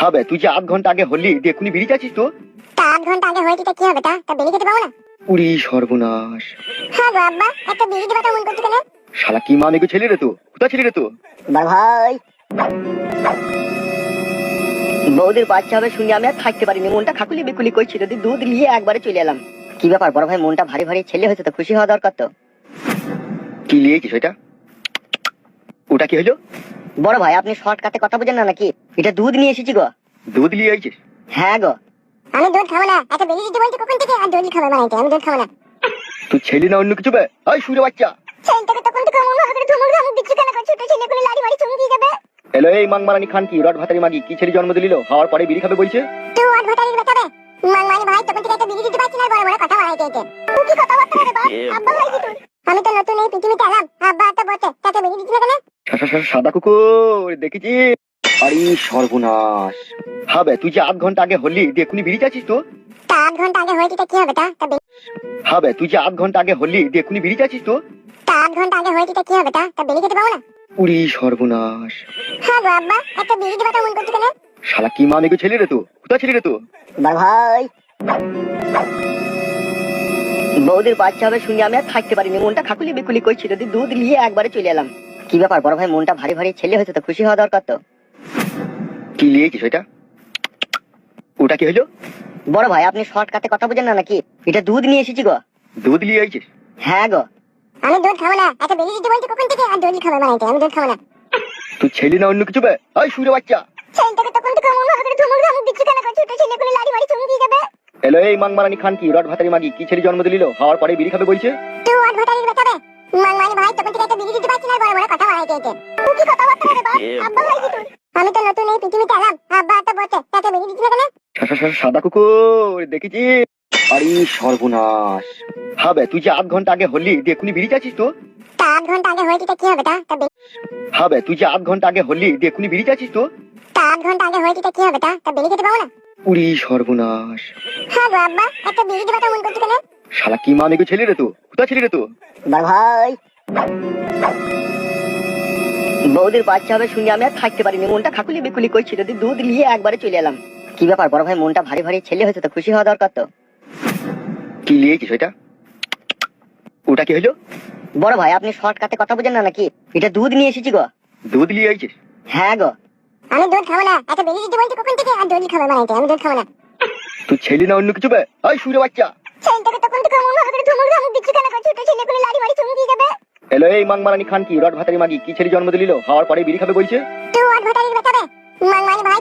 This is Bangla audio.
হবে তুই যে 8 ঘন্টা আগে হলি দেখুনি বিড়ি চাচ্ছিস তো? তা 8 ঘন্টা আগে হয়েছে তা কি হবে তা বেরিয়ে যেতে পাবো না? উড়ি সর্বনাশ। হ্যাঁ গো আব্বা, একটা বিড়ি দিবা তো মন করতে কেন? শালা কি মানে গো ছেলে রে তো, কোথা ছেলে রে তো? বড় ভাই, বৌদির বাচ্চা হবে শুনে আমি আর থাকতে পারিনি, মনটা খাকুলি বিকুলি করছিল, দুধ নিয়ে একবারে চলে এলাম। কি ব্যাপার বড় ভাই, মনটা ভারী ভারী, ছেলে হয়েছে তো খুশি হওয়া দরকার তো। কি লিয়েছিস ওইটা? ওটা কি হলো? বড় ভাই আপনি শর্টকাটে কথা বোঝেন না নাকি? এটা দুধ নিয়ে এসেছি গো। দুধ লিয়ে আইছিস? হ্যাঁ গো। আমি দুধ খাবো না, একটা বিড়ি দিতে বলতে কখন থেকে আর দুধ খাবে বানাইতে? আমি দুধ খাবো না। তুই ছেলে না অন্য কিছু বে? এই শুরে বাচ্চা। ছেলেটাকে তখন থেকে মন ভালো করে ধুমুক ধামুক দিচ্ছি কেন? ছোট ছেলে করে লাড়ি মারি চুমকি যাবে। এলো এই মাংমারানি খান কি রড ভাতারি মাগি কি ছেলে জন্ম দিল, খাওয়ার পরে বিড়ি খাবে বলছে? তুই আর ভাতারির বাঁচাবে মানে ভাই, তখন থেকে একটা বিড়ি দিতে পারছি না, বড় বড় কথা বানাইতে এতে। তুই কি কথা বলতে রে বাপ? আব্বা ভাই কি তুই? আমি তো নতুন এই পৃথিবীতে এলাম, আব্বা তো বটে, তাতে বিড়ি দিচ্ছি না কেন? সাদা কুকুর দেখেছি। আরে সর্বনাশ। হবে তুই যে 8 ঘন্টা আগে হলি দেখুনি বিড়ি চাচ্ছিস তো? তা 8 ঘন্টা আগে হয়েছে তা কি হবে তা হবে তুই যে 8 ঘন্টা আগে হলি দেখুনি বিড়ি চাচ্ছিস তো? তা 8 ঘন্টা আগে হয়েছে তা কি হবে তা বেরিয়ে যেতে পাবো না? উড়ি সর্বনাশ। হ্যাঁ গো আব্বা, একটা বিড়ি দিবা তো মন করতে কেন? শালা কি মানে গো ছেলে রে তো, কোথা ছেলে রে তো? বড় ভাই, বৌদির বাচ্চা হবে শুনে আমি আর থাকতে পারিনি, মনটা খাকুলি বিকুলি করছিল, দুধ নিয়ে একবারে চলে এলাম। কি ব্যাপার বড় ভাই, মনটা ভারী ভারী, ছেলে হয়েছে তো খুশি হওয়া দরকার তো। কি লিয়েছিস ওইটা? ওটা কি হলো? বড় ভাই আপনি শর্টকাটে কথা বোঝেন না নাকি? এটা দুধ নিয়ে এসেছি গো। দুধ লিয়ে আইছিস? হ্যাঁ গো। আমি দুধ খাবো না, একটা বিড়ি দিতে বলতে কখন থেকে আর দুধ খাবে বানাইতে? আমি দুধ খাবো না। তুই ছেলে না অন্য কিছু বে? এই শুরে বাচ্চা। ছেলেটাকে তখন থেকে মন ভালো করে ধুমুক ধামুক দিচ্ছি কেন? ছোট ছেলে করে লাড়ি মারি চুমকি যাবে। এলো এই মাংমারানি খান কি রড ভাতারি মাগি কি ছেলে জন্ম দিল, খাওয়ার পরে বিড়ি খাবে বলছে? তুই আর ভাতারির বাঁচাবে মানে ভাই, তখন থেকে একটা বিড়ি দিতে পারছি না, বড় বড় কথা বানাইতে এতে। তুই কি কথা বলতে রে বাপ? আব্বা ভাই কি তুই? আমি তো নতুন এই পৃথিবীতে এলাম, আব্বা তো বটে, তাতে বিড়ি দিচ্ছি না কেন? সাদা কুকুর দেখেছি। আরে সর্বনাশ। হবে তুই যে 8 ঘন্টা আগে হলি দেখুনি বিড়ি চাচ্ছিস তো? তা 8 ঘন্টা আগে হয়েছে তা কি হবে হবে তুই যে 8 ঘন্টা আগে হলি দেখুনি বিড়ি চাচ্ছিস তো? তা 8 ঘন্টা আগে হয়েছে তা কি হবে তা বেরিয়ে যেতে পাবো না? উড়ি সর্বনাশ। হ্যাঁ গো আব্বা, একটা বিড়ি দিবা তো মন করতে কেন? শালা কি মানে গো ছেলে রে তো, কোথা ছেলে রে তো? বড় ভাই, বৌদির বাচ্চা হবে শুনে আমি আর থাকতে পারিনি, মনটা খাকুলি বিকুলি করছিল, দুধ নিয়ে একবারে চলে এলাম। কি ব্যাপার বড় ভাই, মনটা ভারী ভারী, ছেলে হয়েছে তো খুশি হওয়া দরকার তো। কি লিয়েছিস ওইটা? ওটা কি হলো? বড় ভাই আপনি শর্টকাটে কথা বোঝেন না নাকি? এটা দুধ নিয়ে এসেছি গো। দুধ লিয়ে আইছিস? হ্যাঁ গো। আমি দুধ খাবো না, একটা বিড়ি দিতে বলতে কখন থেকে আর দুধ খাবে বানাইতে? আমি দুধ খাবো না। তুই ছেলে না অন্য কিছু বে? এই শুরে বাচ্চা। ছেলেটাকে তখন থেকে মন ভালো করে ধুমুক ধামুক দিচ্ছি কেন? ছোট ছেলে করে লাড়ি মারি চুমকি যাবে। এলো এই মাংমারানি খান কি রড ভাতারি মাগি কি ছেলে জন্ম দিল, খাওয়ার পরে বিড়ি খাবে বলছে? তুই আর ভাতারির বাঁচাবে মানে ভাই,